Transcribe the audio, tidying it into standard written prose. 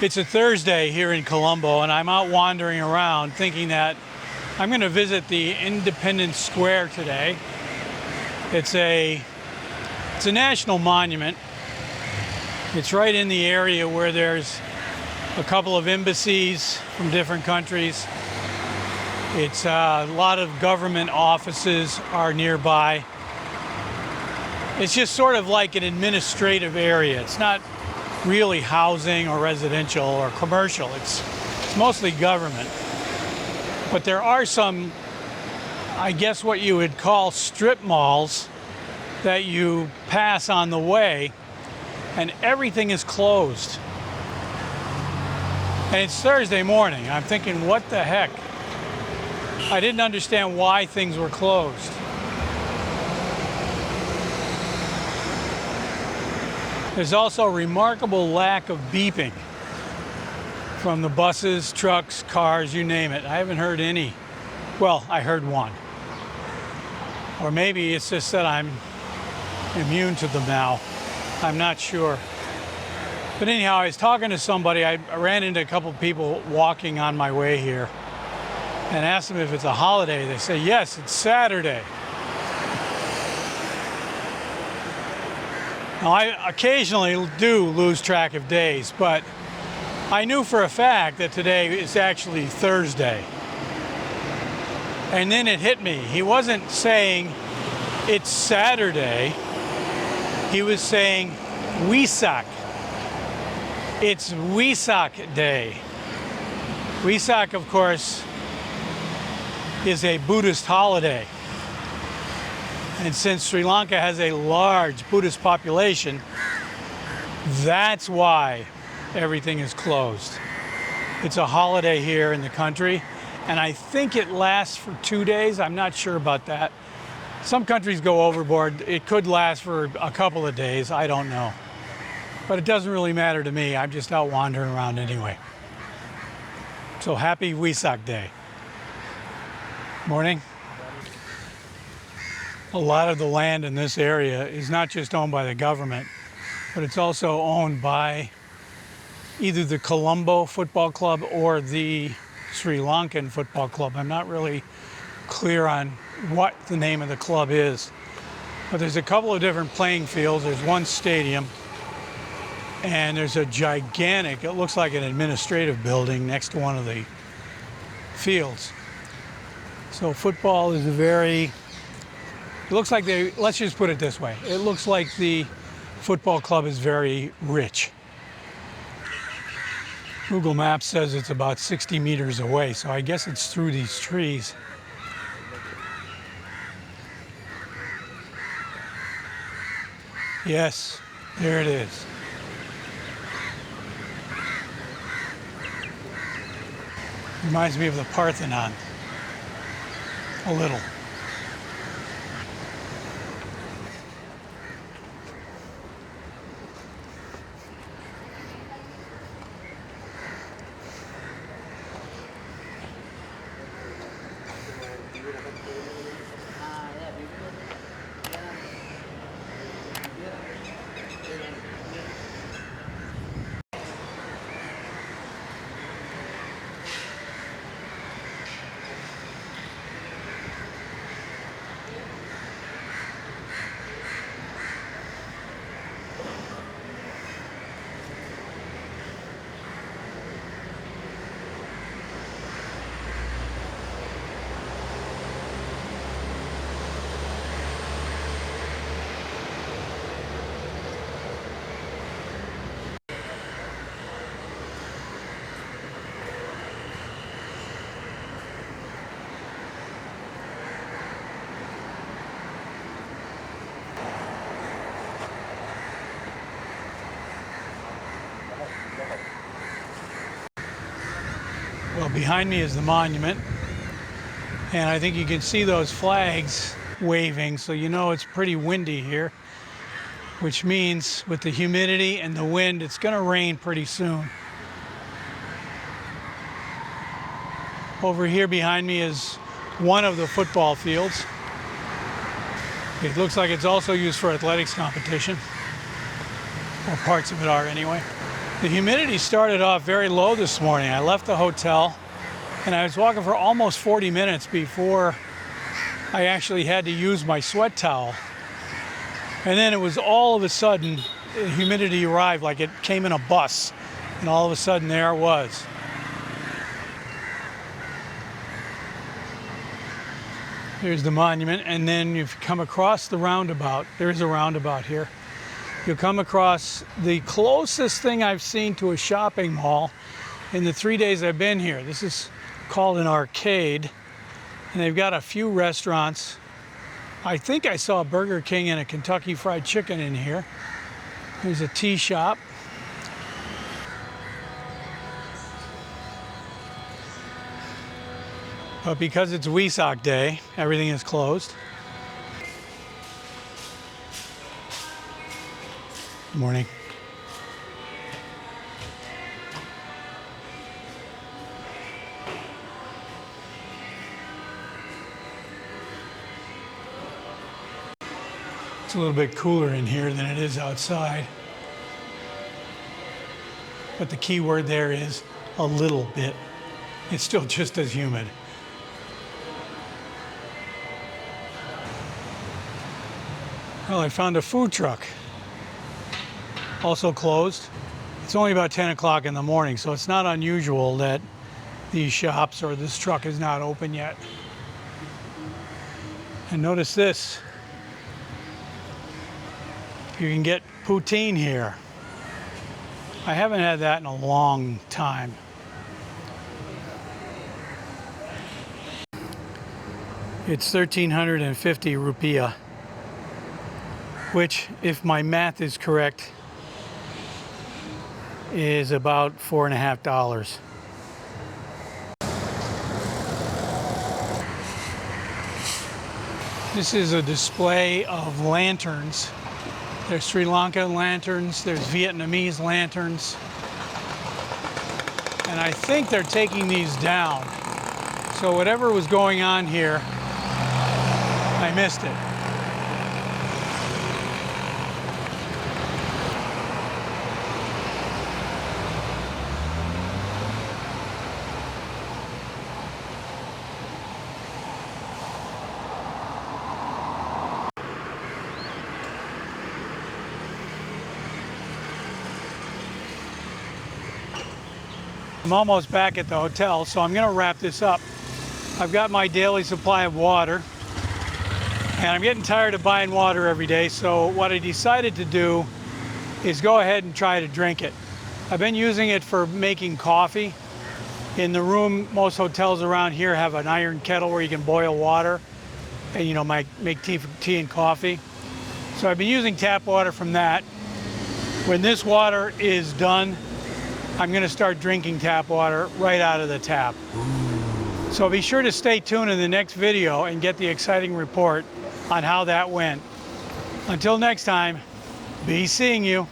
It's a Thursday here in Colombo, and I'm out wandering around thinking that I'm going to visit the Independence Square today. It's a national monument. It's right in the area where there's a couple of embassies from different countries. It's a lot of government offices are nearby. It's just sort of like an administrative area. It's not really housing or residential or commercial. It's mostly government. But there are some, I guess what you would call strip malls that you pass on the way, and everything is closed. And it's Thursday morning. I'm thinking, what the heck? I didn't understand why things were closed. There's also a remarkable lack of beeping from the buses, trucks, cars, you name it. I haven't heard any. Well, I heard one. Or maybe it's just that I'm immune to them now. I'm not sure. But anyhow, I was talking to somebody. I ran into a couple of people walking on my way here and asked them if it's a holiday. They say, yes, it's Saturday. Now, I occasionally do lose track of days, but I knew for a fact that today is actually Thursday. And then it hit me. He wasn't saying it's Saturday. He was saying Wesak. It's Wesak Day. Wesak, of course, is a Buddhist holiday. And since Sri Lanka has a large Buddhist population, that's why everything is closed. It's a holiday here in the country, and I think it lasts for 2 days. I'm not sure about that. Some countries go overboard. It could last for a couple of days. I don't know. But it doesn't really matter to me. I'm just out wandering around anyway. So happy Wesak Day. Morning. A lot of the land in this area is not just owned by the government, but it's also owned by either the Colombo football club or the Sri Lankan football club. I'm not really clear on what the name of the club is, but there's a couple of different playing fields. There's one stadium, and there's a gigantic, it looks like an administrative building next to one of the fields. So football is a very, it looks like let's just put it this way. It looks like the football club is very rich. Google Maps says it's about 60 meters away, so I guess it's through these trees. Yes, there it is. Reminds me of the Parthenon, a little. Well, behind me is the monument, and I think you can see those flags waving, so you know it's pretty windy here, which means with the humidity and the wind, it's going to rain pretty soon. Over here behind me is one of the football fields. It looks like it's also used for athletics competition, or parts of it are anyway. The humidity started off very low this morning. I left the hotel and I was walking for almost 40 minutes before I actually had to use my sweat towel. And then it was all of a sudden, the humidity arrived like it came in a bus. And all of a sudden there it was. There's the monument, and then you've come across the roundabout. There's a roundabout here. You'll come across the closest thing I've seen to a shopping mall in the 3 days I've been here. This is called an arcade, and they've got a few restaurants. I think I saw a Burger King and a Kentucky Fried Chicken in here. There's a tea shop. But because it's Wesak Day, everything is closed. Good morning. It's a little bit cooler in here than it is outside. But the key word there is a little bit. It's still just as humid. Well, I found a food truck. Also closed. It's only about 10 o'clock in the morning, so it's not unusual that these shops or this truck is not open yet. And notice this. You can get poutine here. I haven't had that in a long time. It's 1,350 rupiah, which, if my math is correct, is about $4.50. This is a display of lanterns. There's Sri Lankan lanterns, there's Vietnamese lanterns, and I think they're taking these down. So whatever was going on here, I missed it. I'm almost back at the hotel, so I'm going to wrap this up. I've got my daily supply of water, and I'm getting tired of buying water every day, so what I decided to do is go ahead and try to drink it. I've been using it for making coffee. In the room, most hotels around here have an iron kettle where you can boil water and, you know, make tea and coffee. So I've been using tap water from that. When this water is done, I'm going to start drinking tap water right out of the tap. So be sure to stay tuned in the next video and get the exciting report on how that went. Until next time, be seeing you.